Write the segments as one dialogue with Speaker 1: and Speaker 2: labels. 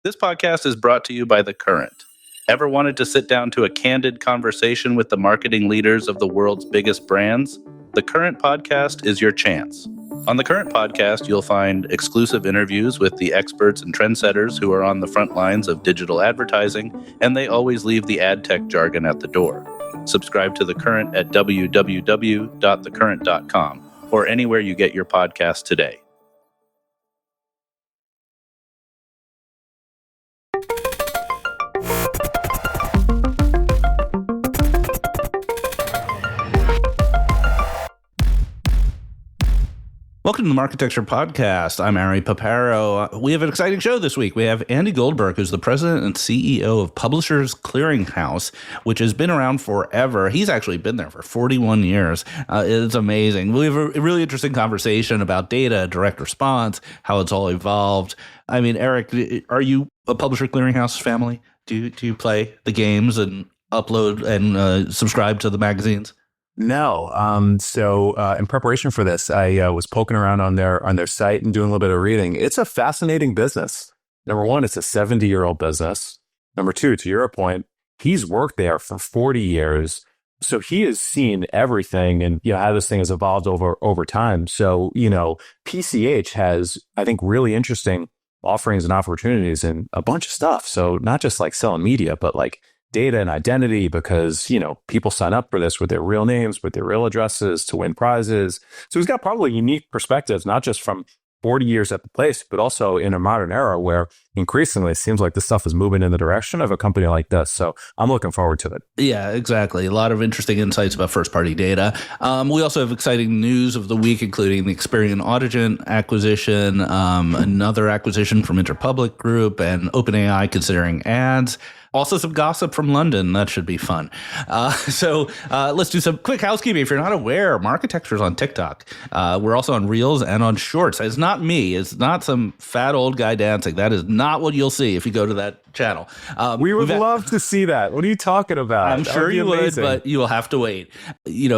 Speaker 1: This podcast is brought to you by The Current. Ever wanted to sit down to a candid conversation with the marketing leaders of the world's biggest brands? The Current podcast is your chance. On The Current podcast, you'll find exclusive interviews with the experts and trendsetters who are on the front lines of digital advertising, and they always leave the ad tech jargon at the door. Subscribe to The Current at www.thecurrent.com or anywhere you get your podcast today. Welcome to the Marketecture Podcast. I'm Ari Paparo. We have an exciting show this week. We have Andy Goldberg, who's the president and CEO of Publishers Clearinghouse, which has been around forever. He's actually been there for 41 years. It's amazing. We have a really interesting conversation about data, direct response, how it's all evolved. I mean, Eric, are you a Publisher Clearinghouse family? Do you play the games and upload and subscribe to the magazines?
Speaker 2: No. So in preparation for this, I was poking around on their site and doing a little bit of reading. It's a fascinating business. Number one, it's a 70-year-old business. Number two, to your point, he's worked there for 40 years. So he has seen everything and how this thing has evolved over time. So, PCH has, I think, really interesting offerings and opportunities and a bunch of stuff. So not just like selling media, but like data and identity, because, people sign up for this with their real names, with their real addresses to win prizes. So he's got probably unique perspectives, not just from 40 years at the place, but also in a modern era where increasingly it seems like this stuff is moving in the direction of a company like this. So I'm looking forward to it.
Speaker 1: Yeah, exactly. A lot of interesting insights about first-party data. We also have exciting news of the week, including the Experian Audigent acquisition, another acquisition from Interpublic Group, and OpenAI considering ads. Also some gossip from London. That should be fun. So let's do some quick housekeeping. If you're not aware, Marketecture is on TikTok. We're also on Reels and on Shorts. It's not me. It's not some fat old guy dancing. That is not what you'll see if you go to that channel.
Speaker 2: We would love to see that. What are you talking about?
Speaker 1: I'm sure you would, but you will have to wait.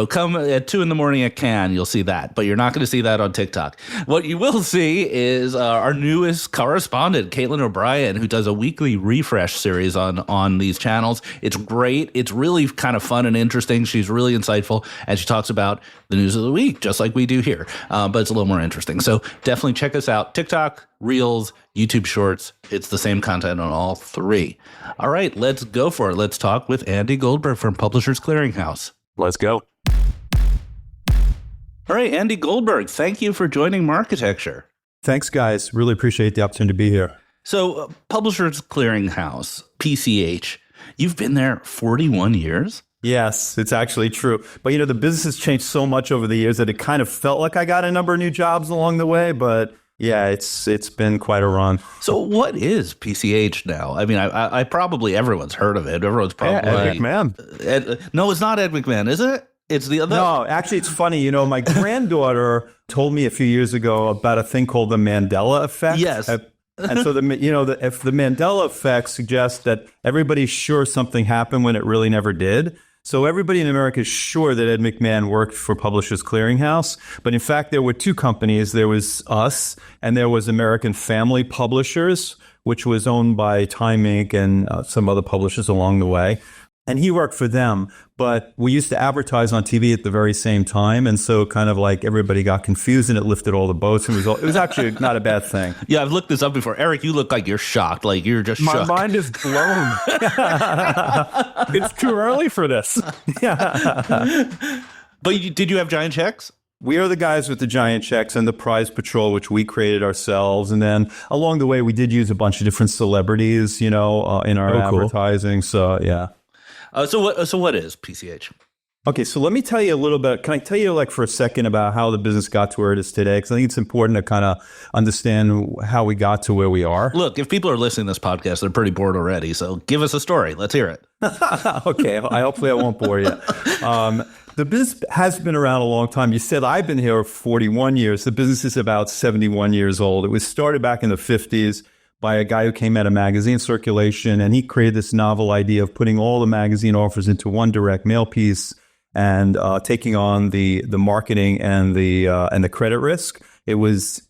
Speaker 1: Come at 2 a.m. at Cannes, you'll see that, but you're not going to see that on TikTok. What you will see is our newest correspondent, Caitlin O'Brien, who does a weekly refresh series on these channels. It's great. It's really kind of fun and interesting. She's really insightful, and she talks about the news of the week, just like we do here, but it's a little more interesting. So definitely check us out. TikTok, Reels, YouTube Shorts. It's the same content on all three. All right, let's go for it. Let's talk with Andy Goldberg from Publishers Clearinghouse.
Speaker 2: Let's go.
Speaker 1: All right, Andy Goldberg, thank you for joining Marketecture.
Speaker 3: Thanks, guys. Really appreciate the opportunity to be here.
Speaker 1: So, Publishers Clearinghouse, PCH, you've been there 41 years?
Speaker 3: Yes, it's actually true. But, the business has changed so much over the years that it kind of felt like I got a number of new jobs along the way. But, yeah, it's been quite a run.
Speaker 1: So what is PCH now? I mean, I probably everyone's heard of it. Everyone's probably...
Speaker 2: Ed McMahon.
Speaker 1: No, it's not Ed McMahon, is it? It's the other...
Speaker 3: No, actually, it's funny. My granddaughter told me a few years ago about a thing called the Mandela effect.
Speaker 1: Yes.
Speaker 3: And so, if the Mandela effect suggests that everybody's sure something happened when it really never did. So everybody in America is sure that Ed McMahon worked for Publishers Clearinghouse. But in fact, there were two companies. There was us, and there was American Family Publishers, which was owned by Time Inc. and some other publishers along the way. And he worked for them, but we used to advertise on TV at the very same time. And so kind of like everybody got confused and it lifted all the boats. And it was actually not a bad thing.
Speaker 1: Yeah, I've looked this up before. Eric, you look like you're shocked. Like you're just shocked.
Speaker 2: My mind is blown. It's too early for this.
Speaker 3: Yeah.
Speaker 1: But did you have giant checks?
Speaker 3: We are the guys with the giant checks and the prize patrol, which we created ourselves. And then along the way, we did use a bunch of different celebrities, in our advertising. So, yeah.
Speaker 1: So what is PCH?
Speaker 3: Okay, so let me tell you a little bit. Can I tell you for a second about how the business got to where it is today? Because I think it's important to kind of understand how we got to where we are.
Speaker 1: Look, if people are listening to this podcast, they're pretty bored already. So give us a story. Let's hear it.
Speaker 3: Okay, hopefully I won't bore you. The business has been around a long time. You said I've been here 41 years. The business is about 71 years old. It was started back in the 50s. By a guy who came out of magazine circulation, and he created this novel idea of putting all the magazine offers into one direct mail piece and taking on the marketing and the credit risk. It was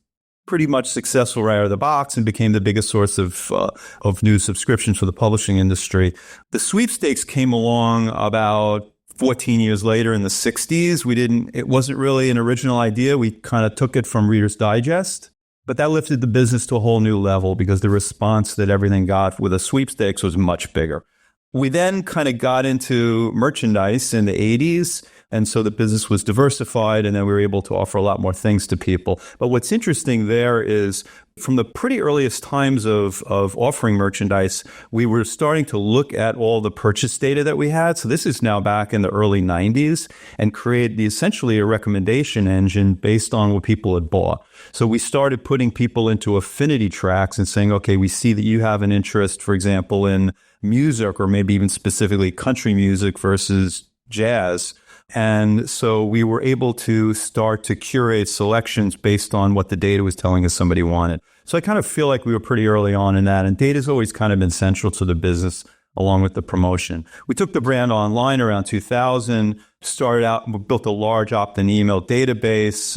Speaker 3: pretty much successful right out of the box and became the biggest source of new subscriptions for the publishing industry. The sweepstakes came along about 14 years later in the 60s. It wasn't really an original idea. We kind of took it from Reader's Digest, but that lifted the business to a whole new level because the response that everything got with a sweepstakes was much bigger. We then kind of got into merchandise in the 80s. And so the business was diversified, and then we were able to offer a lot more things to people. But what's interesting there is from the pretty earliest times of offering merchandise, we were starting to look at all the purchase data that we had. So this is now back in the early 90s, and create essentially a recommendation engine based on what people had bought. So we started putting people into affinity tracks and saying, okay, we see that you have an interest, for example, in music, or maybe even specifically country music versus jazz. And so we were able to start to curate selections based on what the data was telling us somebody wanted. So I kind of feel like we were pretty early on in that. And data's always kind of been central to the business along with the promotion. We took the brand online around 2000, started out, we built a large opt-in email database,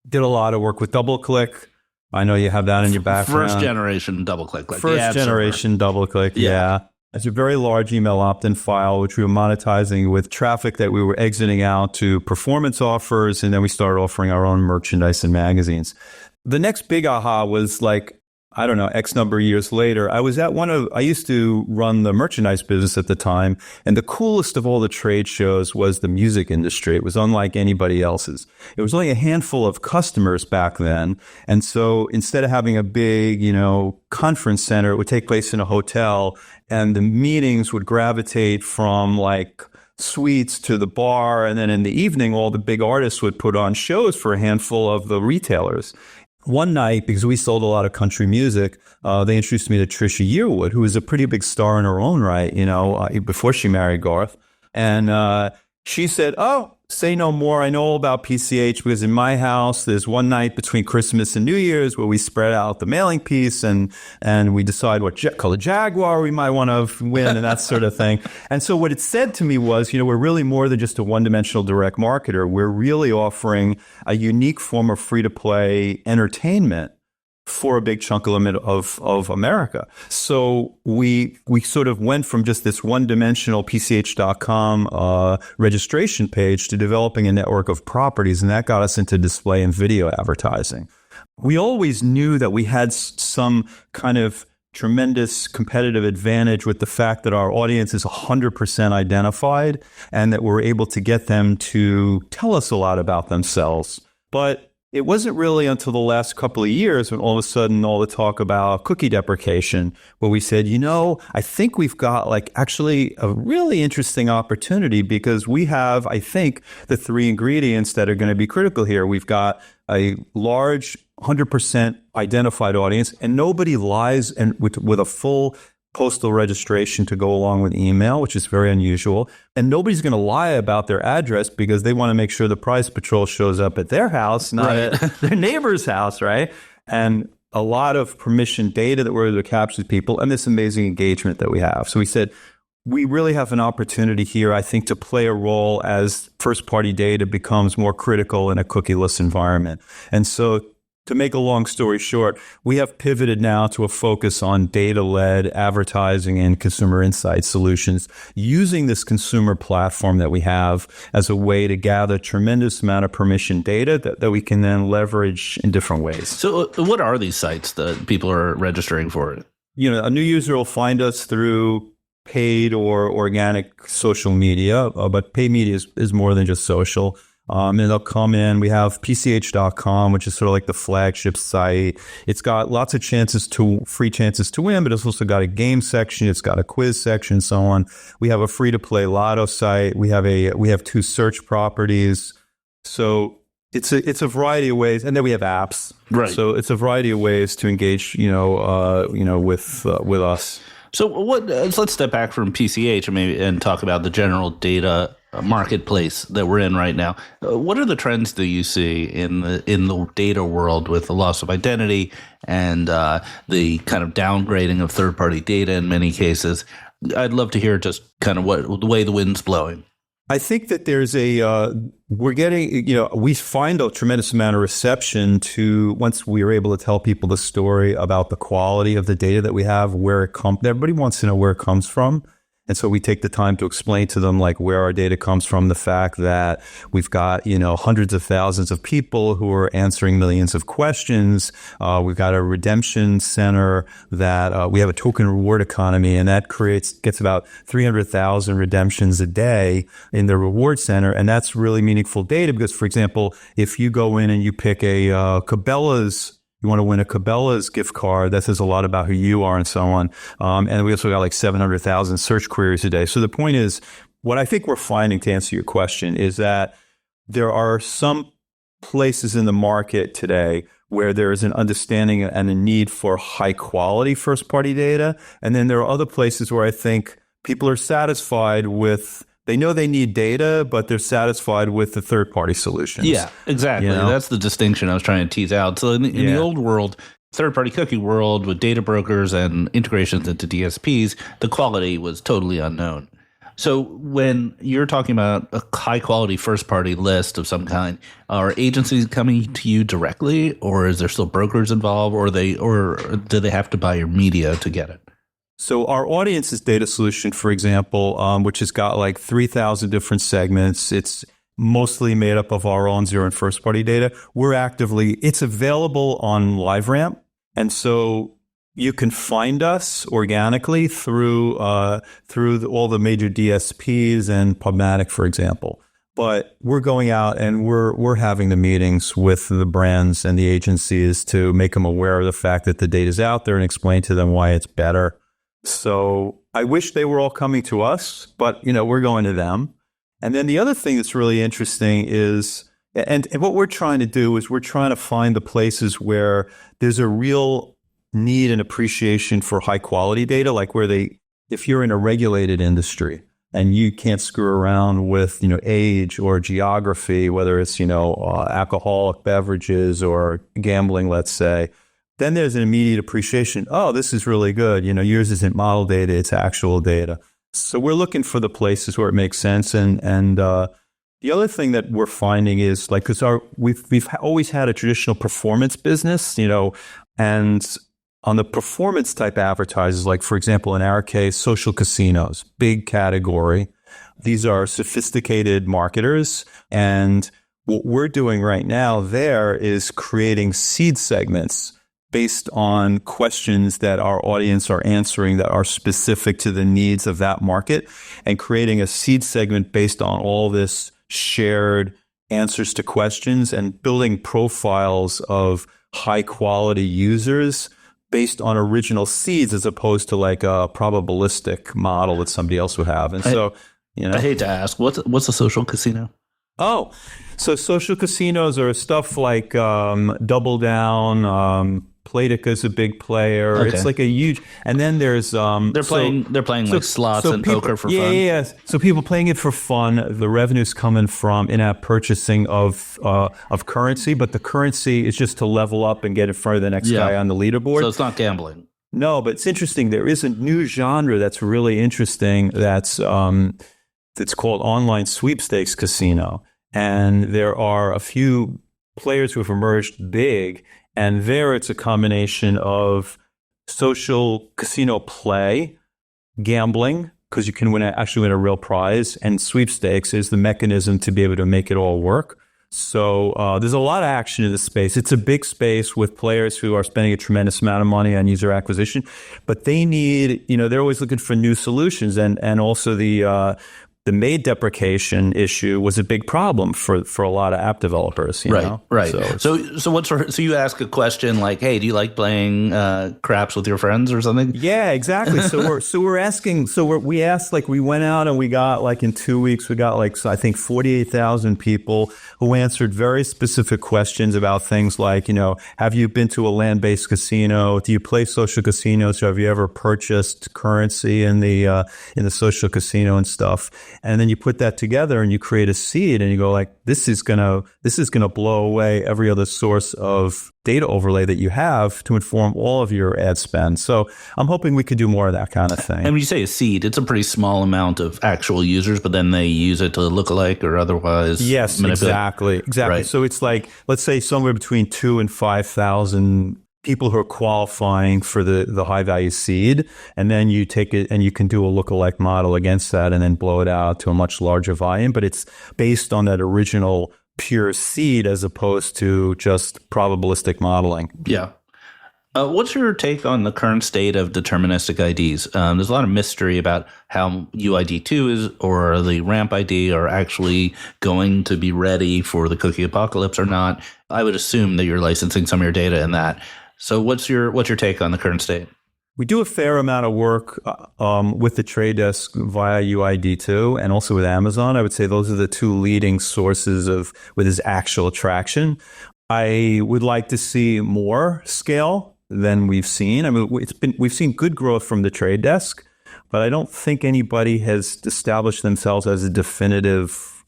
Speaker 3: did a lot of work with DoubleClick. I know you have that in your background.
Speaker 1: First generation DoubleClick. Like
Speaker 3: First generation DoubleClick, yeah. It's a very large email opt-in file, which we were monetizing with traffic that we were exiting out to performance offers. And then we started offering our own merchandise and magazines. The next big aha was like, I don't know, X number of years later, I used to run the merchandise business at the time. And the coolest of all the trade shows was the music industry. It was unlike anybody else's. It was only a handful of customers back then. And so instead of having a big, conference center, it would take place in a hotel, and the meetings would gravitate from like suites to the bar. And then in the evening, all the big artists would put on shows for a handful of the retailers. One night, because we sold a lot of country music, they introduced me to Trisha Yearwood, who was a pretty big star in her own right, before she married Garth. And she said, "Oh, say no more. I know all about PCH because in my house, there's one night between Christmas and New Year's where we spread out the mailing piece and we decide what color Jaguar we might want to win and that sort of thing." And so what it said to me was, we're really more than just a one-dimensional direct marketer. We're really offering a unique form of free-to-play entertainment for a big chunk of America. So we sort of went from just this one-dimensional PCH.com registration page to developing a network of properties, and that got us into display and video advertising. We always knew that we had some kind of tremendous competitive advantage with the fact that our audience is 100% identified and that we're able to get them to tell us a lot about themselves. But it wasn't really until the last couple of years when all of a sudden all the talk about cookie deprecation, where we said, I think we've got actually a really interesting opportunity because we have, I think, the three ingredients that are going to be critical here. We've got a large 100% identified audience, and nobody lies and with a full postal registration to go along with email, which is very unusual. And nobody's going to lie about their address because they want to make sure the Price Patrol shows up at their house, not at their neighbor's house, right? And a lot of permission data that we're able to capture people and this amazing engagement that we have. So we said, we really have an opportunity here, I think, to play a role as first-party data becomes more critical in a cookieless environment. And so to make a long story short, we have pivoted now to a focus on data-led advertising and consumer insight solutions using this consumer platform that we have as a way to gather a tremendous amount of permission data that we can then leverage in different ways.
Speaker 1: So what are these sites that people are registering for?
Speaker 3: A new user will find us through paid or organic social media, but paid media is more than just social. And they'll come in. We have PCH.com, which is sort of like the flagship site. It's got lots of free chances to win, but it's also got a game section. It's got a quiz section, and so on. We have a free-to-play lotto site. We have two search properties. So it's a variety of ways, and then we have apps.
Speaker 1: Right.
Speaker 3: So it's a variety of ways to engage, with us.
Speaker 1: So let's step back from PCH and talk about the general data marketplace that we're in right now. What are the trends that you see in the data world with the loss of identity and the kind of downgrading of third-party data in many cases? I'd love to hear just kind of the way the wind's blowing.
Speaker 3: I think that there's we're getting, we find a tremendous amount of reception to once we are able to tell people the story about the quality of the data that we have, where it comes. Everybody wants to know where it comes from. And so we take the time to explain to them like where our data comes from, the fact that we've got, hundreds of thousands of people who are answering millions of questions. We've got a redemption center that we have a token reward economy, and that gets about 300,000 redemptions a day in the reward center. And that's really meaningful data because, for example, if you go in and you pick you want to win a Cabela's gift card, that says a lot about who you are and so on. And we also got like 700,000 search queries a day. So the point is, what I think we're finding, to answer your question, is that there are some places in the market today where there is an understanding and a need for high quality first party data. And then there are other places where I think people are satisfied with, they know they need data, but they're satisfied with the third-party solutions.
Speaker 1: Yeah, exactly. That's the distinction I was trying to tease out. So in the old world, third-party cookie world with data brokers and integrations into DSPs, the quality was totally unknown. So when you're talking about a high-quality first-party list of some kind, are agencies coming to you directly, or is there still brokers involved, or do they have to buy your media to get it?
Speaker 3: So our audiences data solution, for example, which has got like 3,000 different segments, it's mostly made up of our own zero and first party data. It's available on LiveRamp. And so you can find us organically through all the major DSPs and PubMatic, for example. But we're going out and we're having the meetings with the brands and the agencies to make them aware of the fact that the data's out there and explain to them why it's better. So I wish they were all coming to us, but, we're going to them. And then the other thing that's really interesting is, and what we're trying to do is we're trying to find the places where there's a real need and appreciation for high quality data, like if you're in a regulated industry and you can't screw around with, age or geography, whether it's, alcoholic beverages or gambling, let's say, then there's an immediate appreciation. Oh, this is really good. Yours isn't model data, it's actual data. So we're looking for the places where it makes sense. And the other thing that we're finding is like, because we've always had a traditional performance business, and on the performance type advertisers, like for example, in our case, social casinos, big category. These are sophisticated marketers. And what we're doing right now there is creating seed segments based on questions that our audience are answering that are specific to the needs of that market, and creating a seed segment based on all this shared answers to questions and building profiles of high quality users based on original seeds as opposed to like a probabilistic model that somebody else would have. And so,
Speaker 1: I hate to ask, what's a social casino?
Speaker 3: Oh, so social casinos are stuff like Double Down, Playtica's a big player. Okay. It's like a huge, and then there's
Speaker 1: they're playing like slots and people, poker for fun.
Speaker 3: Yeah. So people playing it for fun. The revenue's coming from in-app purchasing of currency, but the currency is just to level up and get in front of the next guy on the leaderboard.
Speaker 1: So it's not gambling.
Speaker 3: No, but it's interesting. There is a new genre that's really interesting. That's called online sweepstakes casino, and there are a few players who have emerged big. And there it's a combination of social casino play, gambling, because you can actually win a real prize, and sweepstakes is the mechanism to be able to make it all work. So there's a lot of action in this space. It's a big space with players who are spending a tremendous amount of money on user acquisition, but they need, they're always looking for new solutions. And also the MAID deprecation issue was a big problem for a lot of app developers.
Speaker 1: Right. So you ask a question like, "Hey, do you like playing craps with your friends or something?"
Speaker 3: Yeah, exactly. We asked, like, we went out and we got like in 2 weeks we got like I think 48,000 people who answered very specific questions about things like, have you been to a land-based casino? Do you play social casinos? Have you ever purchased currency in the social casino and stuff? And then you put that together and you create a seed and you go like, this is gonna blow away every other source of data overlay that you have to inform all of your ad spend. So I'm hoping we could do more of that kind of thing.
Speaker 1: And when you say a seed, it's a pretty small amount of actual users, but then they use it to look alike or otherwise.
Speaker 3: Yes, exactly.
Speaker 1: Right.
Speaker 3: So it's like, let's say somewhere between 2,000 and 5,000 people who are qualifying for the high value seed, and then you take it and you can do a lookalike model against that and then blow it out to a much larger volume. But it's based on that original pure seed as opposed to just probabilistic modeling.
Speaker 1: Yeah. What's your take on the current state of deterministic IDs? There's a lot of mystery about how UID2 is or the ramp ID are actually going to be ready for the cookie apocalypse or not. I would assume that you're licensing some of your data in that. So what's your take on the current state?
Speaker 3: We do a fair amount of work with the Trade Desk via UID2 and also with Amazon. I would say those are the two leading sources with this actual traction. I would like to see more scale than we've seen. I mean, we've seen good growth from the Trade Desk, but I don't think anybody has established themselves as a definitive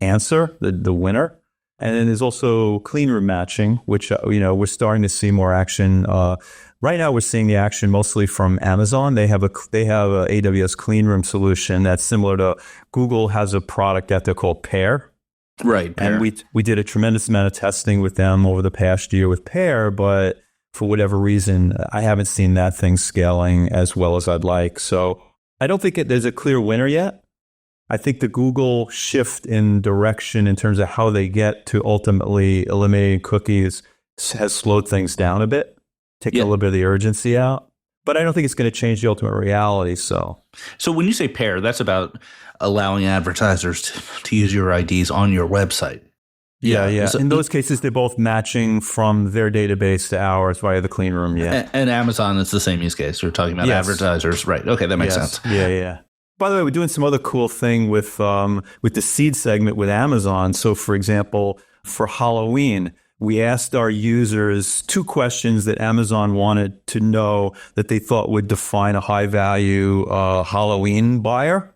Speaker 3: answer, the winner. And then there's also clean room matching, which we're starting to see more action. Right now, we're seeing the action mostly from Amazon. They have a AWS clean room solution that's similar to Google has a product that they're called Pair.
Speaker 1: Right, Pair.
Speaker 3: And we did a tremendous amount of testing with them over the past year with Pair, but for whatever reason, I haven't seen that thing scaling as well as I'd like. So I don't think there's a clear winner yet. I think the Google shift in direction in terms of how they get to ultimately eliminating cookies has slowed things down a bit, taking a little bit of the urgency out. But I don't think it's going to change the ultimate reality. So
Speaker 1: when you say Pair, that's about allowing advertisers to use your IDs on your website.
Speaker 3: Yeah.
Speaker 1: So,
Speaker 3: in those cases, they're both matching from their database to ours via the clean room. Yeah.
Speaker 1: And Amazon is the same use case. You're talking about advertisers. Right. Okay. That makes sense.
Speaker 3: Yeah. By the way, we're doing some other cool thing with the seed segment with Amazon. So, for example, for Halloween, we asked our users 2 questions that Amazon wanted to know that they thought would define a high-value Halloween buyer.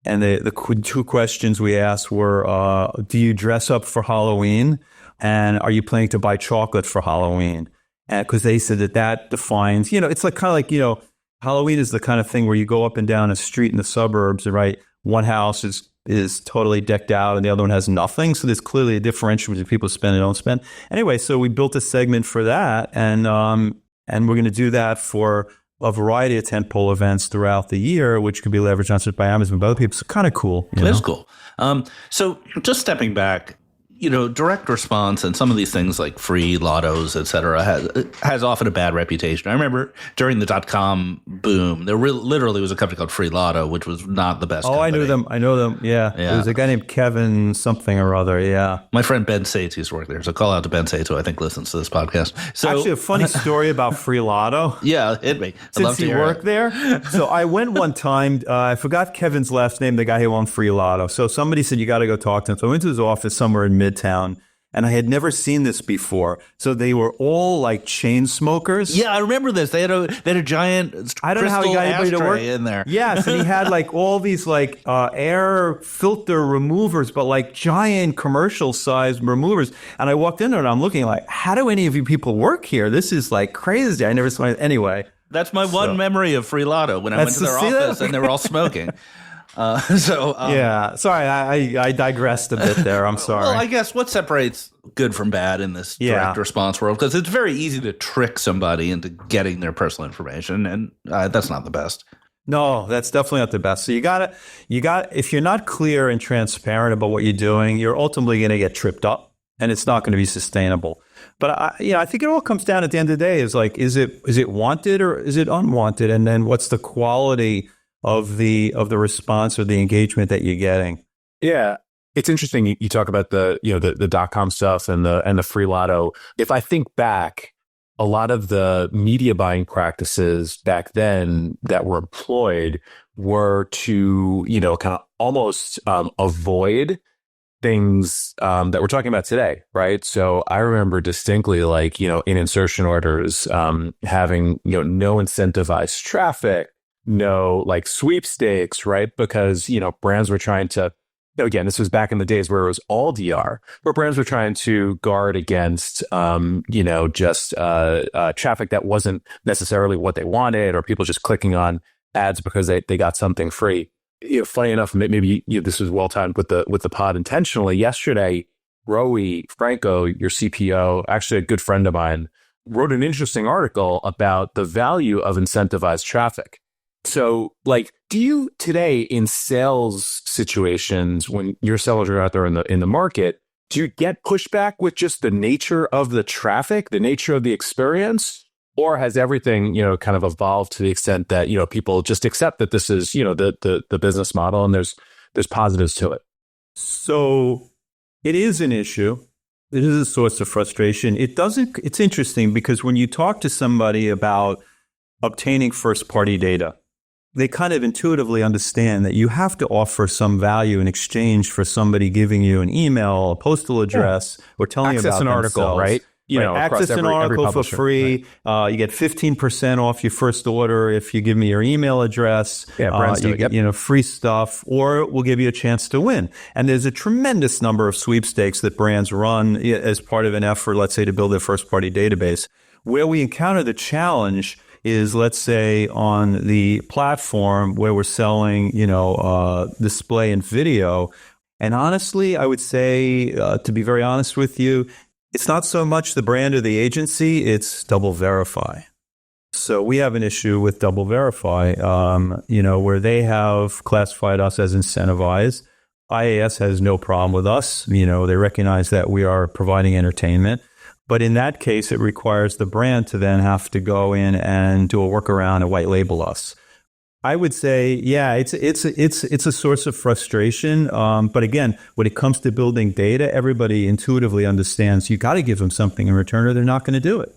Speaker 3: And the 2 questions we asked were, do you dress up for Halloween? And are you planning to buy chocolate for Halloween? Because they said that defines, it's like kind of like, Halloween is the kind of thing where you go up and down a street in the suburbs, right? One house is totally decked out and the other one has nothing. So there's clearly a differential between people spend and don't spend. Anyway, so we built a segment for that, and we're going to do that for a variety of tentpole events throughout the year, which could be leveraged not just by Amazon, but other people. So kind of cool.
Speaker 1: That's cool. So just stepping back, direct response and some of these things like free lottos, et cetera, has often a bad reputation. I remember during the .com boom, there literally was a company called Free Lotto, which was not the best company.
Speaker 3: I know them. Yeah. There was a guy named Kevin something or other. Yeah.
Speaker 1: My friend Ben Sates used to work there. So call out to Ben Sates, who I think listens to this podcast. So,
Speaker 3: actually, a funny story about Free Lotto.
Speaker 1: Yeah, hit me.
Speaker 3: Since he worked there. So I went one time, I forgot Kevin's last name, the guy who owned Free Lotto. So somebody said, you got to go talk to him. So I went to his office somewhere in Midtown, and I had never seen this before. So they were all like chain smokers.
Speaker 1: Yeah, I remember this. They had a giant
Speaker 3: I don't know how he got anybody to work
Speaker 1: in there.
Speaker 3: Yes, and he had like all these like air filter removers, but like giant commercial sized removers. And I walked in there and I'm looking like, how do any of you people work here? This is like crazy. I never saw it. Anyway.
Speaker 1: That's my one memory of Free Lotto when I went to their office and they were all smoking.
Speaker 3: Yeah, sorry, I digressed a bit there. I'm sorry.
Speaker 1: Well, I guess what separates good from bad in this direct response world, because it's very easy to trick somebody into getting their personal information, and that's not the best.
Speaker 3: No, that's definitely not the best. So you got if you're not clear and transparent about what you're doing, you're ultimately going to get tripped up, and it's not going to be sustainable. But I think it all comes down at the end of the day is like, is it wanted or is it unwanted, and then what's the quality of the response or the engagement that you're getting.
Speaker 2: Yeah. It's interesting. You talk about the .com stuff and the Free Lotto. If I think back, a lot of the media buying practices back then that were employed were to, kind of almost avoid things that we're talking about today, right? So I remember distinctly, like, in insertion orders, having, no incentivized traffic, no like sweepstakes, right? Because, brands were trying to, again, this was back in the days where it was all DR, where brands were trying to guard against, just traffic that wasn't necessarily what they wanted, or people just clicking on ads because they got something free. Funny enough, maybe this was well timed with the pod intentionally. Yesterday, Rowie Franco, your CPO, actually a good friend of mine, wrote an interesting article about the value of incentivized traffic. So, do you today in sales situations, when your sellers are out there in the market, do you get pushback with just the nature of the traffic, the nature of the experience? Or has everything, kind of evolved to the extent that, people just accept that this is, the business model and there's positives to it?
Speaker 3: So it is an issue. It is a source of frustration. It's interesting because when you talk to somebody about obtaining first-party data, they kind of intuitively understand that you have to offer some value in exchange for somebody giving you an email, a postal address, or telling you about
Speaker 2: an article,
Speaker 3: themselves.
Speaker 2: right?
Speaker 3: Access an article for free.
Speaker 2: Right.
Speaker 3: You get 15% off your first order if you give me your email address.
Speaker 2: Yeah, brands do it. Yep.
Speaker 3: You get, free stuff, or we'll give you a chance to win. And there's a tremendous number of sweepstakes that brands run as part of an effort, let's say, to build their first-party database. Where we encounter the challenge is, let's say, on the platform where we're selling, display and video. And honestly, I would say, to be very honest with you, it's not so much the brand or the agency, it's Double Verify. So we have an issue with Double Verify, where they have classified us as incentivized. IAS has no problem with us. They recognize that we are providing entertainment. But in that case, it requires the brand to then have to go in and do a workaround and white label us. I would say, yeah, it's a source of frustration. But again, when it comes to building data, everybody intuitively understands you got to give them something in return, or they're not going to do it.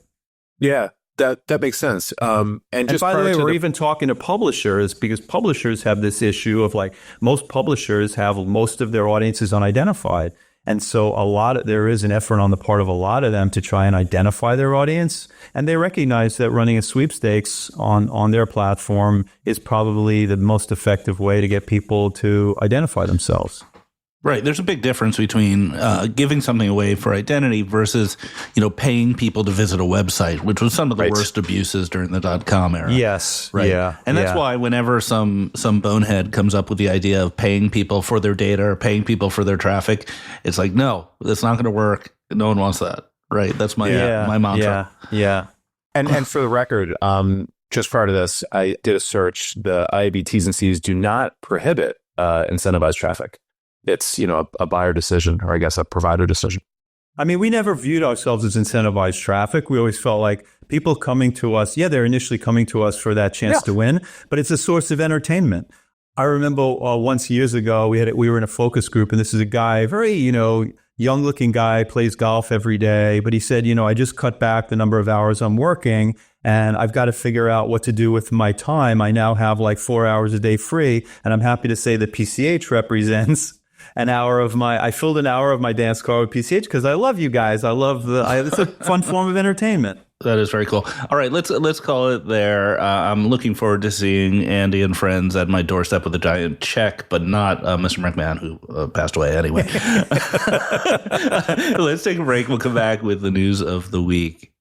Speaker 2: Yeah, that makes sense. And just
Speaker 3: by the way, we're even talking to publishers, because publishers have this issue of most publishers have most of their audiences unidentified. And so there is an effort on the part of a lot of them to try and identify their audience. And they recognize that running a sweepstakes on their platform is probably the most effective way to get people to identify themselves.
Speaker 1: Right. There's a big difference between giving something away for identity versus, paying people to visit a website, which was some of the worst abuses during the .com era.
Speaker 3: Yes.
Speaker 1: Right.
Speaker 3: Yeah.
Speaker 1: And that's why whenever some bonehead comes up with the idea of paying people for their data or paying people for their traffic, it's like, no, that's not going to work. No one wants that. Right. That's my mantra.
Speaker 3: Yeah.
Speaker 2: And for the record, just prior to this, I did a search. The IAB T's and C's do not prohibit incentivized traffic. It's, a buyer decision, or I guess a provider decision.
Speaker 3: I mean, we never viewed ourselves as incentivized traffic. We always felt like people coming to us, they're initially coming to us for that chance to win, but it's a source of entertainment. I remember once years ago, we were in a focus group, and this is a guy, very, young-looking guy, plays golf every day, but he said, I just cut back the number of hours I'm working, and I've got to figure out what to do with my time. I now have 4 hours a day free, and I'm happy to say that PCH represents I filled an hour of my dance card with PCH because I love you guys. It's a fun form of entertainment.
Speaker 1: That is very cool. All right, let's call it there. I'm looking forward to seeing Andy and friends at my doorstep with a giant check, but not Mr. McMahon, who passed away anyway. Let's take a break. We'll come back with the news of the week.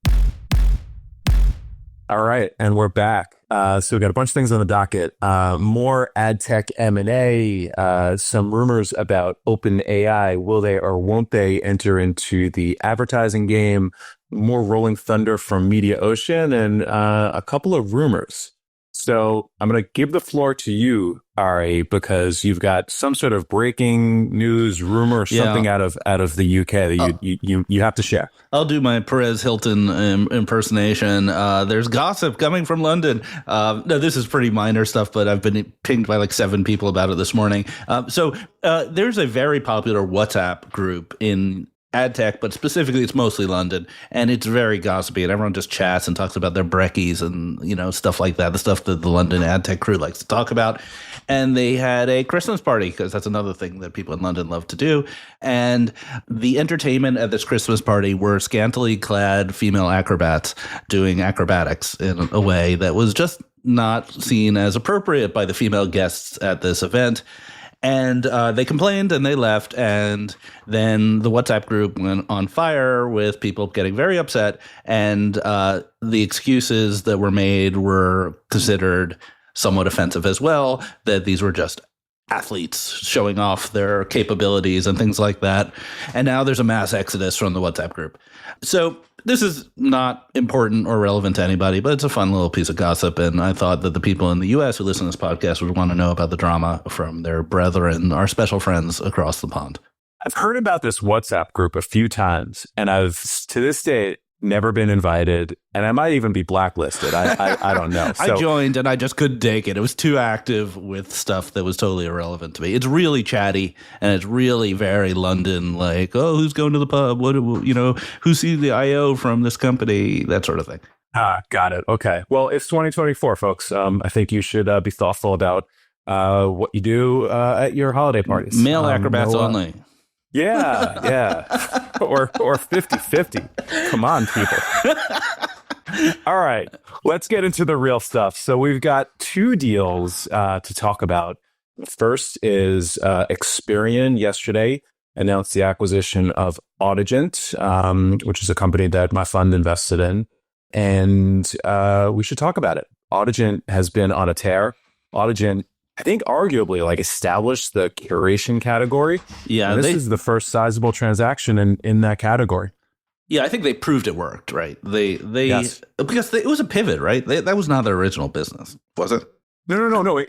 Speaker 2: All right, and we're back. So we've got a bunch of things on the docket. More ad tech M&A, some rumors about OpenAI. Will they or won't they enter into the advertising game? More rolling thunder from MediaOcean, and a couple of rumors. So I'm going to give the floor to you, Ari, because you've got some sort of breaking news rumor, something out of the UK that you have to share.
Speaker 1: I'll do my Perez Hilton impersonation. There's gossip coming from London. No, this is pretty minor stuff, but I've been pinged by 7 people about it this morning. So there's a very popular WhatsApp group in ad tech, but specifically it's mostly London, and it's very gossipy, and everyone just chats and talks about their brekkies and stuff like that, the stuff that the London ad tech crew likes to talk about. And they had a Christmas party, because that's another thing that people in London love to do. And the entertainment at this Christmas party were scantily clad female acrobats doing acrobatics in a way that was just not seen as appropriate by the female guests at this event. And they complained and they left. And then the WhatsApp group went on fire with people getting very upset. And the excuses that were made were considered somewhat offensive as well, that these were just athletes showing off their capabilities and things like that. And now there's a mass exodus from the WhatsApp group. So this is not important or relevant to anybody, but it's a fun little piece of gossip. And I thought that the people in the U.S. who listen to this podcast would want to know about the drama from their brethren, our special friends across the pond.
Speaker 2: I've heard about this WhatsApp group a few times, and I've, to this day, never been invited, and I might even be blacklisted. I don't know. So,
Speaker 1: I joined, and I just couldn't take it. It was too active with stuff that was totally irrelevant to me. It's really chatty, and it's really very London, like, oh, who's going to the pub? What, who sees the IO from this company? That sort of thing.
Speaker 2: Got it. Okay. Well, it's 2024, folks. I think you should be thoughtful about what you do at your holiday parties.
Speaker 1: Male acrobats only.
Speaker 2: Yeah. or 50-50. Come on, people. All right. Let's get into the real stuff. So we've got two deals to talk about. First is Experian yesterday announced the acquisition of Audigent, which is a company that my fund invested in. And we should talk about it. Audigent has been on a tear. Audigent, I think, arguably like established the curation category.
Speaker 1: Yeah,
Speaker 2: and this is the first sizable transaction in that category.
Speaker 1: Yeah, I think they proved it worked, right?
Speaker 2: Yes.
Speaker 1: Because it was a pivot, right? That was not their original business, was it?
Speaker 2: No.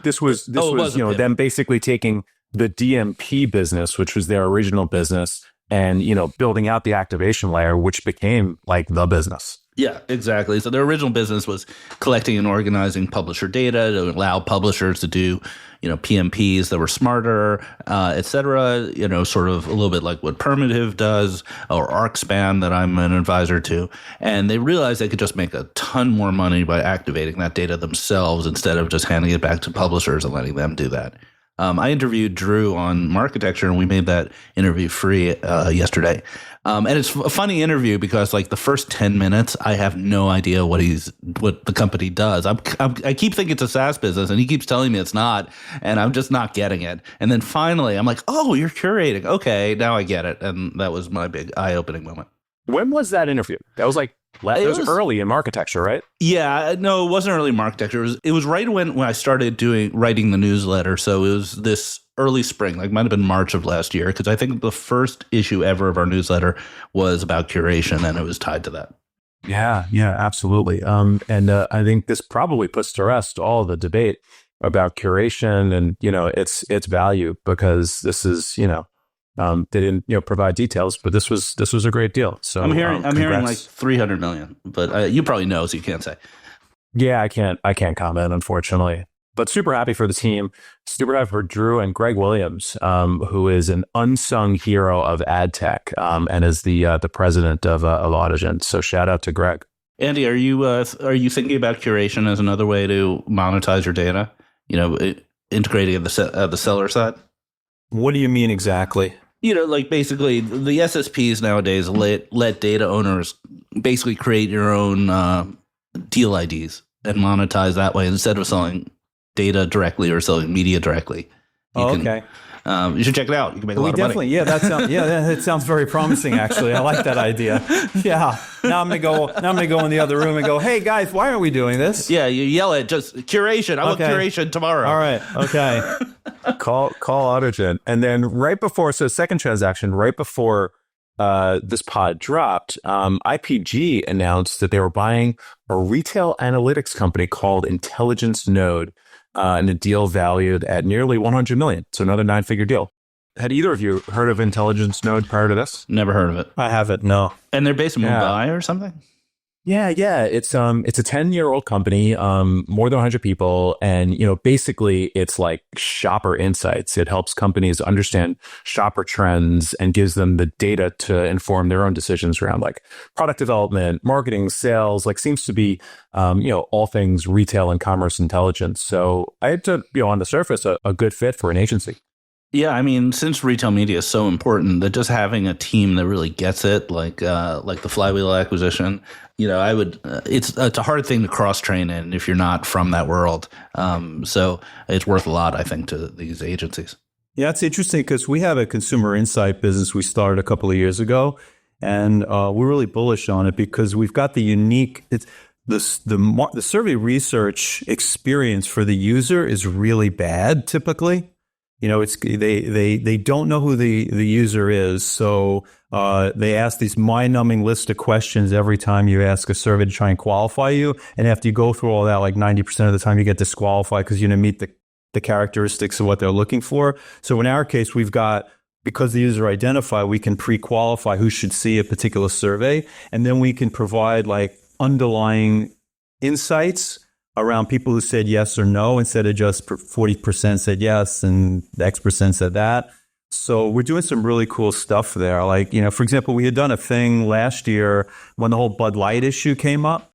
Speaker 2: This was them basically taking the DMP business, which was their original business, and building out the activation layer, which became like the business.
Speaker 1: Yeah, exactly. So their original business was collecting and organizing publisher data to allow publishers to do, PMPs that were smarter, et cetera, sort of a little bit like what Permative does or ArcSpan that I'm an advisor to. And they realized they could just make a ton more money by activating that data themselves instead of just handing it back to publishers and letting them do that. I interviewed Drew on Marketecture, and we made that interview free yesterday. And it's a funny interview because, like, the first 10 minutes, I have no idea what the company does. I keep thinking it's a SaaS business, and he keeps telling me it's not, and I'm just not getting it. And then finally, I'm like, oh, you're curating. Okay, now I get it. And that was my big eye-opening moment.
Speaker 2: When was that interview? That was like it was early in Marketecture, right?
Speaker 1: Yeah, no, it wasn't early in Marketecture. It was right when I started writing the newsletter. So it was this early spring, like might have been March of last year, because I think the first issue ever of our newsletter was about curation, and it was tied to that.
Speaker 2: Yeah, absolutely. And I think this probably puts to rest all the debate about curation and its value, because this is they didn't provide details, but this was a great deal. So
Speaker 1: I'm hearing like 300 million, but you probably know, so you can't say.
Speaker 2: Yeah, I can't comment, unfortunately. But super happy for the team. Super happy for Drew and Greg Williams, who is an unsung hero of ad tech and is the president of Audigent. So shout out to Greg.
Speaker 1: Andy, are you thinking about curation as another way to monetize your data? Integrating at the seller side.
Speaker 3: What do you mean exactly?
Speaker 1: Like basically the SSPs nowadays let data owners basically create your own deal IDs and monetize that way instead of selling data directly or selling media directly.
Speaker 3: Okay.
Speaker 1: You should check it out. You can make a lot of money.
Speaker 3: Yeah, that sounds very promising. Actually, I like that idea. Yeah. Now I'm gonna go in the other room and go, hey guys, why aren't we doing this?
Speaker 1: Yeah, you yell at just curation. I want curation tomorrow.
Speaker 3: All right. Okay.
Speaker 2: Call Audigent, and then second transaction right before this pod dropped, IPG announced that they were buying a retail analytics company called Intelligence Node. And a deal valued at nearly $100 million. So another 9-figure deal. Had either of you heard of Intelligence Node prior to this?
Speaker 1: Never heard of it.
Speaker 3: I haven't, no.
Speaker 1: And they're based in Mumbai or something?
Speaker 2: Yeah. It's a 10-year-old company, more than 100 people. And, basically it's like shopper insights. It helps companies understand shopper trends and gives them the data to inform their own decisions around like product development, marketing, sales, like seems to be, all things retail and commerce intelligence. So I had to, on the surface, a good fit for an agency.
Speaker 1: Yeah, I mean, since retail media is so important, that just having a team that really gets it, like the Flywheel acquisition, I would. It's a hard thing to cross train in if you're not from that world. So it's worth a lot, I think, to these agencies.
Speaker 3: Yeah, it's interesting because we have a consumer insight business we started a couple of years ago, and we're really bullish on it because we've got the unique. The survey research experience for the user is really bad typically. It's they don't know who the user is, so they ask these mind-numbing list of questions every time you ask a survey to try and qualify you. And after you go through all that, like 90% of the time, you get disqualified because you didn't meet the characteristics of what they're looking for. So in our case, we've got, because the user identified, we can pre-qualify who should see a particular survey, and then we can provide like underlying insights around people who said yes or no, instead of just 40% said yes and the X percent said that. So we're doing some really cool stuff there. Like, for example, we had done a thing last year when the whole Bud Light issue came up.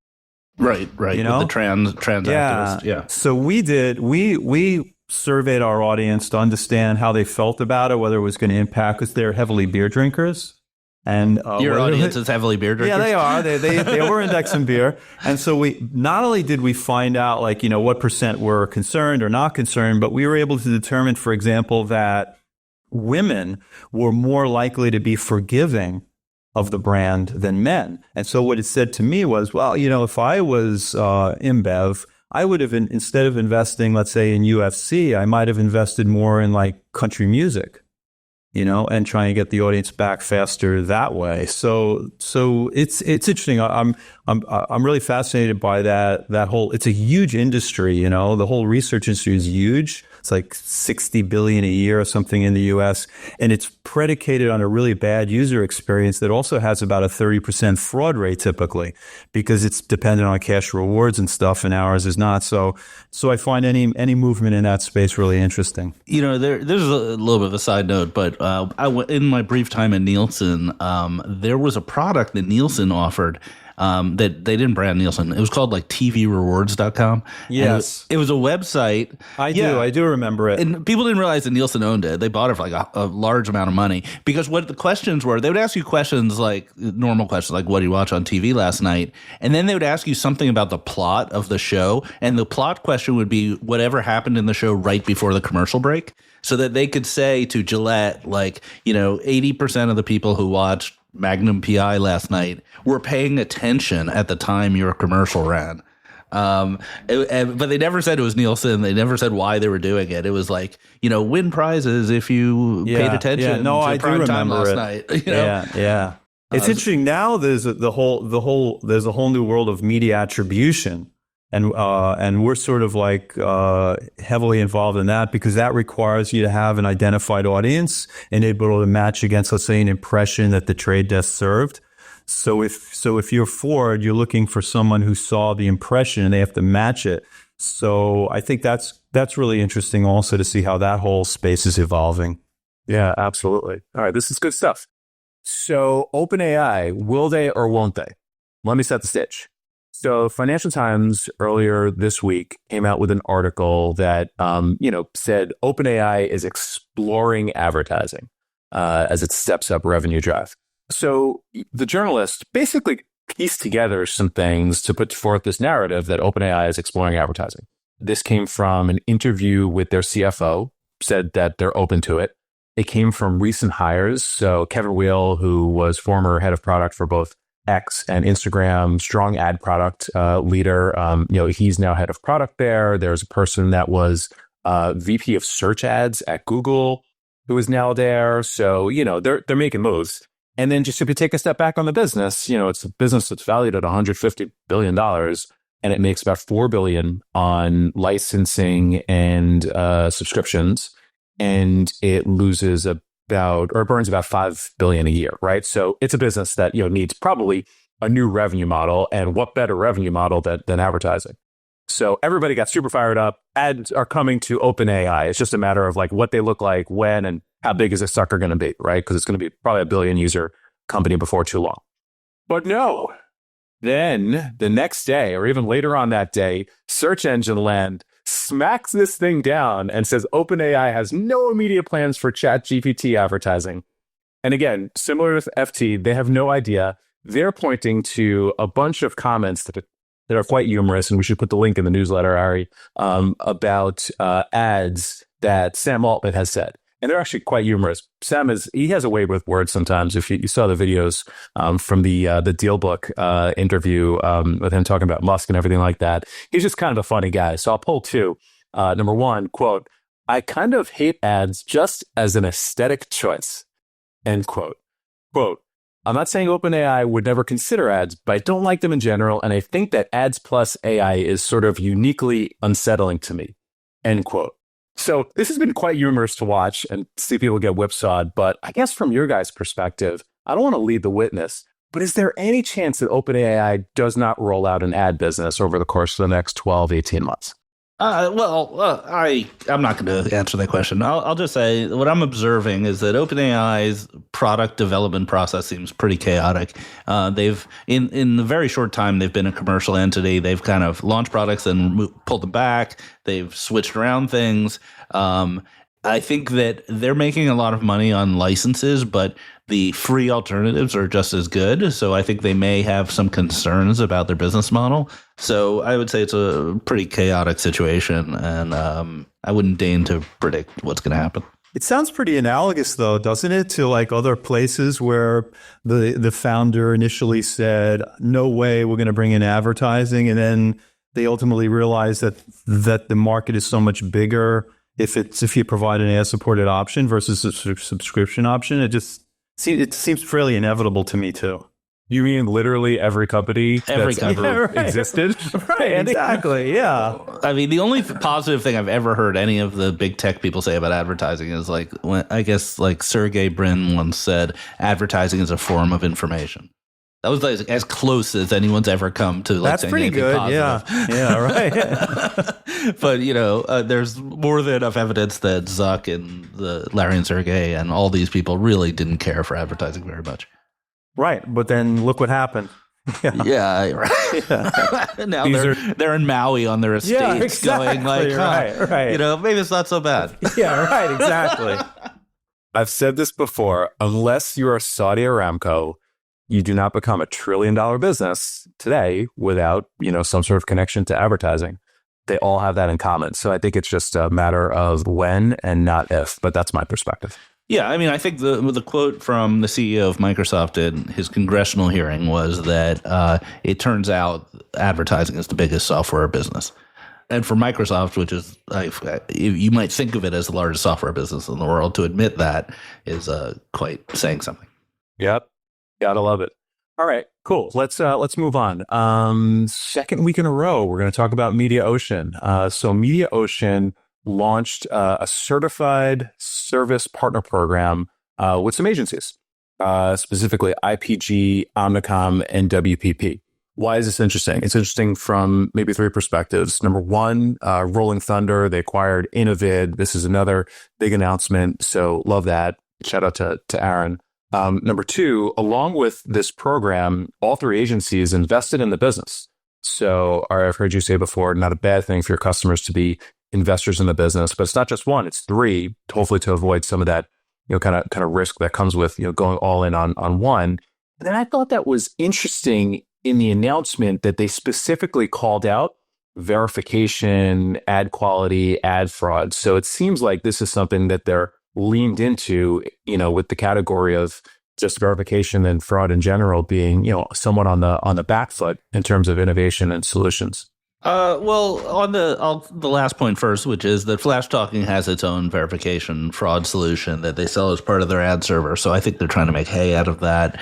Speaker 1: Right. With the trans activists. Yeah.
Speaker 3: So we surveyed our audience to understand how they felt about it, whether it was going to impact, because they're heavily beer drinkers. And
Speaker 1: your audience is heavily beer drinkers?
Speaker 3: Yeah, they are. They over-index in beer. And so we not only did we find out what percent were concerned or not concerned, but we were able to determine, for example, that women were more likely to be forgiving of the brand than men. And so what it said to me was, well, if I was InBev, I would have, instead of investing, let's say, in UFC, I might have invested more in like country music. And trying to get the audience back faster that way. So it's interesting. I'm really fascinated by that whole. It's a huge industry. The whole research industry is huge. It's like $60 billion a year or something in the U.S., and it's predicated on a really bad user experience that also has about a 30% fraud rate typically, because it's dependent on cash rewards and stuff, and ours is not. So I find any movement in that space really interesting.
Speaker 1: There's a little bit of a side note, but in my brief time at Nielsen, there was a product that Nielsen offered that they didn't brand Nielsen. It was called like tvrewards.com.
Speaker 3: Yes.
Speaker 1: It was a website.
Speaker 3: I do remember it.
Speaker 1: And people didn't realize that Nielsen owned it. They bought it for like a large amount of money, because what the questions were, they would ask you questions like normal questions, like what did you watch on TV last night? And then they would ask you something about the plot of the show. And the plot question would be whatever happened in the show right before the commercial break, so that they could say to Gillette, 80% of the people who watched Magnum PI last night were paying attention at the time your commercial ran. But they never said it was Nielsen. They never said why they were doing it. It was like, win prizes if you paid attention.
Speaker 3: Yeah, no,
Speaker 1: to
Speaker 3: I do
Speaker 1: prime time
Speaker 3: remember
Speaker 1: last
Speaker 3: it.
Speaker 1: night.
Speaker 3: Yeah. It's interesting now. There's a whole new world of media attribution, and we're sort of like heavily involved in that, because that requires you to have an identified audience and able to match against, let's say, an impression that the trade desk served. So if you're Ford, you're looking for someone who saw the impression and they have to match it. So I think that's really interesting also to see how that whole space is evolving.
Speaker 2: Yeah, absolutely. All right, this is good stuff. So OpenAI, will they or won't they? Let me set the stage. So Financial Times earlier this week came out with an article that, said OpenAI is exploring advertising as it steps up revenue drive. So the journalist basically pieced together some things to put forth this narrative that OpenAI is exploring advertising. This came from an interview with their CFO, said that they're open to it. It came from recent hires. So Kevin Wheel, who was former head of product for both X and Instagram, strong ad product leader. He's now head of product there. There's a person that was VP of search ads at Google who is now there. So, they're making moves. And then just if you take a step back on the business, it's a business that's valued at $150 billion, and it makes about $4 billion on licensing and subscriptions. And it loses burns about $5 billion a year, right? So it's a business that, needs probably a new revenue model, and what better revenue model than advertising? So everybody got super fired up. Ads are coming to OpenAI. It's just a matter of like what they look like, when, and how big is this sucker going to be, right? Because it's going to be probably a billion user company before too long. But no, then the next day or even later on that day, search engine land smacks this thing down and says OpenAI has no immediate plans for ChatGPT advertising. And again, similar with FT, they have no idea. They're pointing to a bunch of comments that are quite humorous, and we should put the link in the newsletter, Ari, about ads that Sam Altman has said. And they're actually quite humorous. He has a way with words sometimes. If you saw the videos from the DealBook interview with him talking about Musk and everything like that, he's just kind of a funny guy. So I'll pull two. Number one, quote, "I kind of hate ads just as an aesthetic choice," end quote. Quote, "I'm not saying OpenAI would never consider ads, but I don't like them in general, and I think that ads plus AI is sort of uniquely unsettling to me," end quote. So this has been quite humorous to watch and see people get whipsawed. But I guess from your guys' perspective, I don't want to lead the witness, but is there any chance that OpenAI does not roll out an ad business over the course of the next 12, 18 months?
Speaker 1: I'm not going to answer that question. I'll just say what I'm observing is that OpenAI's product development process seems pretty chaotic. They've in a very short time they've been a commercial entity. They've kind of launched products and pulled them back. They've switched around things. I think that they're making a lot of money on licenses, but the free alternatives are just as good. So I think they may have some concerns about their business model. So I would say it's a pretty chaotic situation, and I wouldn't deign to predict what's going to happen.
Speaker 3: It sounds pretty analogous, though, doesn't it, to like other places where the founder initially said, "No way, we're going to bring in advertising," and then they ultimately realized that the market is so much bigger if you provide an ad-supported option versus a subscription option. It seems fairly inevitable to me too.
Speaker 2: You mean literally every company that's ever existed?
Speaker 3: Right, exactly, yeah.
Speaker 1: I mean, the only positive thing I've ever heard any of the big tech people say about advertising is like, I guess like Sergey Brin once said, advertising is a form of information. That was like as close as anyone's ever come to. Like,
Speaker 3: that's
Speaker 1: saying
Speaker 3: pretty good.
Speaker 1: Positive.
Speaker 3: Yeah, right.
Speaker 1: But there's more than enough evidence that Zuck and Larry and Sergey and all these people really didn't care for advertising very much.
Speaker 3: Right, but then look what happened.
Speaker 1: Yeah, right. Yeah. Now they're in Maui on their estates,
Speaker 3: exactly,
Speaker 1: going like,
Speaker 3: right.
Speaker 1: Maybe it's not so bad.
Speaker 3: Yeah, right, exactly.
Speaker 2: I've said this before: unless you are Saudi Aramco, you do not become $1 trillion business today without, some sort of connection to advertising. They all have that in common. So I think it's just a matter of when and not if, but that's my perspective.
Speaker 1: Yeah, I mean, I think the quote from the CEO of Microsoft in his congressional hearing was that it turns out advertising is the biggest software business. And for Microsoft, which is, you might think of it as the largest software business in the world, to admit that is quite saying something.
Speaker 2: Yep. Gotta love it. All right, cool. Let's move on. Second week in a row, we're going to talk about MediaOcean. So MediaOcean launched a certified service partner program with some agencies, specifically IPG, Omnicom, and WPP. Why is this interesting? It's interesting from maybe three perspectives. Number one, Rolling Thunder, they acquired Innovid. This is another big announcement, so love that. Shout out to Aaron. Number two, along with this program, all three agencies invested in the business. So I've heard you say before, not a bad thing for your customers to be investors in the business, but it's not just one, it's three, hopefully to avoid some of that, kind of risk that comes with, going all in on one. And then I thought that was interesting in the announcement that they specifically called out verification, ad quality, ad fraud. So it seems like this is something that they're leaned into, with the category of just verification and fraud in general being, somewhat on the back foot in terms of innovation and solutions.
Speaker 1: Well, on the last point first, which is that Flash Talking has its own verification fraud solution that they sell as part of their ad server. So I think they're trying to make hay out of that,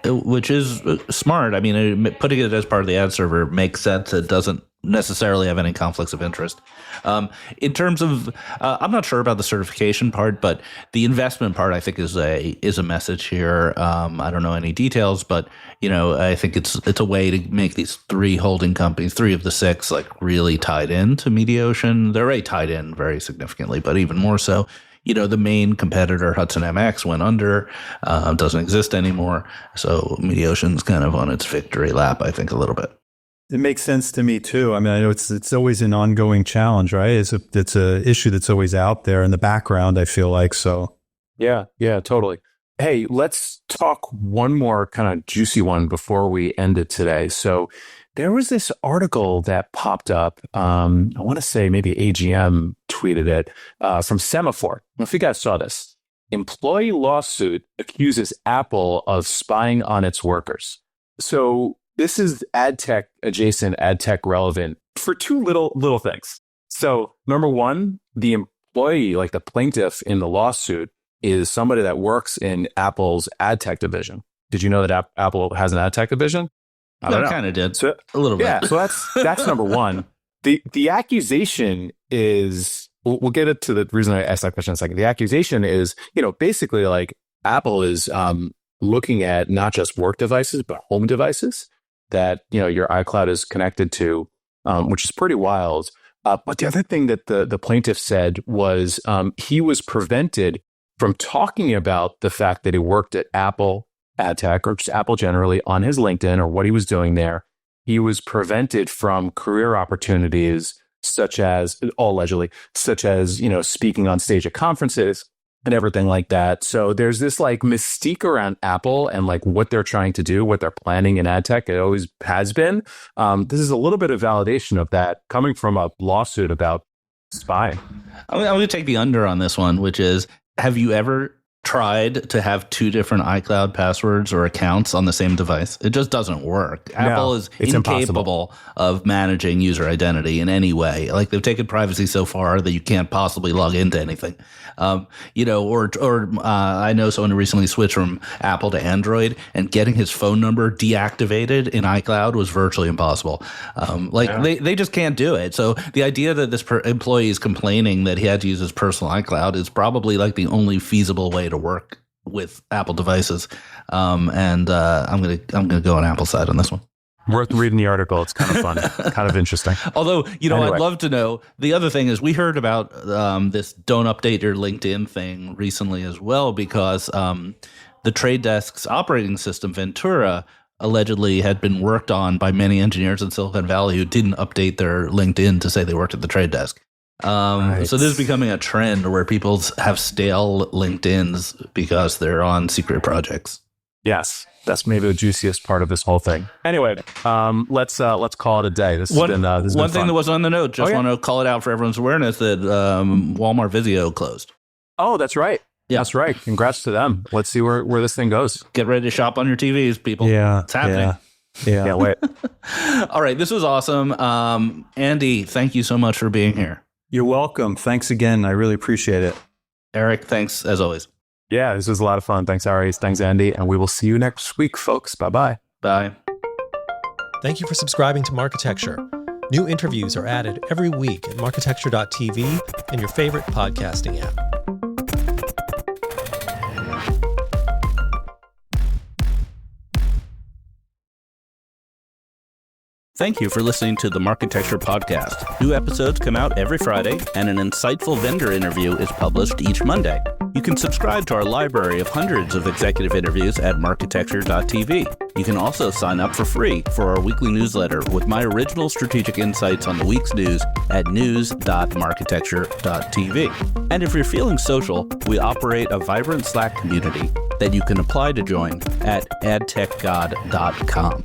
Speaker 1: which is smart. I mean, putting it as part of the ad server makes sense. It doesn't necessarily have any conflicts of interest. In terms of, I'm not sure about the certification part, but the investment part, I think, is a message here. I don't know any details, but I think it's a way to make these three holding companies, three of the six, like really tied into MediaOcean. They're already tied in very significantly, but even more so. The main competitor, Hudson MX, went under, doesn't exist anymore. So MediaOcean's kind of on its victory lap, I think, a little bit.
Speaker 3: It makes sense to me too. I mean, I know it's always an ongoing challenge, right? It's a issue that's always out there in the background, I feel like. So
Speaker 2: Yeah, totally. Hey, let's talk one more kind of juicy one before we end it today. So there was this article that popped up. I want to say maybe AGM tweeted it from Semaphore. I don't know if you guys saw this. Employee lawsuit accuses Apple of spying on its workers. So this is ad tech adjacent, ad tech relevant for two little things. So number one, the employee, like the plaintiff in the lawsuit, is somebody that works in Apple's ad tech division. Did you know that Apple has an ad tech division?
Speaker 1: I kind of did.
Speaker 2: So,
Speaker 1: a little bit.
Speaker 2: Yeah, so that's number one. The accusation is, we'll get into the reason I asked that question in a second. The accusation is, basically like Apple is looking at not just work devices, but home devices that, your iCloud is connected to, which is pretty wild. But the other thing that the plaintiff said was he was prevented from talking about the fact that he worked at Apple ad tech or just Apple generally on his LinkedIn or what he was doing there. He was prevented from career opportunities such as, allegedly, speaking on stage at conferences and everything like that. So there's this like mystique around Apple and like what they're trying to do, what they're planning in ad tech. It always has been. This is a little bit of validation of that coming from a lawsuit about spying.
Speaker 1: I'm going to take the under on this one, which is, have you ever tried to have two different iCloud passwords or accounts on the same device? It just doesn't work. Apple is incapable of managing user identity in any way. Like they've taken privacy so far that you can't possibly log into anything. I know someone who recently switched from Apple to Android, and getting his phone number deactivated in iCloud was virtually impossible. They just can't do it. So the idea that this employee is complaining that he had to use his personal iCloud is probably like the only feasible way to work with Apple devices. I'm gonna go on Apple's side on this one.
Speaker 2: Worth reading the article. It's kind of fun, kind of interesting.
Speaker 1: Although, anyway. I'd love to know. The other thing is we heard about this don't update your LinkedIn thing recently as well, because the Trade Desk's operating system, Ventura, allegedly had been worked on by many engineers in Silicon Valley who didn't update their LinkedIn to say they worked at the Trade Desk. Right. So this is becoming a trend where people have stale LinkedIns because they're on secret projects.
Speaker 2: Yes, that's maybe the juiciest part of this whole thing. Anyway, let's call it a day. This has been
Speaker 1: one thing
Speaker 2: fun.
Speaker 1: that was on the note. Just want to call it out for everyone's awareness that Walmart Vizio closed.
Speaker 2: Oh, that's right. Yeah. That's right. Congrats to them. Let's see where this thing goes.
Speaker 1: Get ready to shop on your TVs, people.
Speaker 3: Yeah,
Speaker 1: it's happening.
Speaker 3: Yeah.
Speaker 2: Can't wait.
Speaker 1: All right, this was awesome. Andy, thank you so much for being here.
Speaker 3: You're welcome. Thanks again. I really appreciate it.
Speaker 1: Eric, thanks as always.
Speaker 2: Yeah, this was a lot of fun. Thanks, Aries. Thanks, Andy. And we will see you next week, folks. Bye-bye.
Speaker 1: Bye.
Speaker 4: Thank you for subscribing to Marketecture. New interviews are added every week at marketecture.tv and your favorite podcasting app.
Speaker 1: Thank you for listening to the Marketecture Podcast. New episodes come out every Friday, and an insightful vendor interview is published each Monday. You can subscribe to our library of hundreds of executive interviews at marketecture.tv. You can also sign up for free for our weekly newsletter with my original strategic insights on the week's news at news.marketecture.tv. And if you're feeling social, we operate a vibrant Slack community that you can apply to join at adtechgod.com.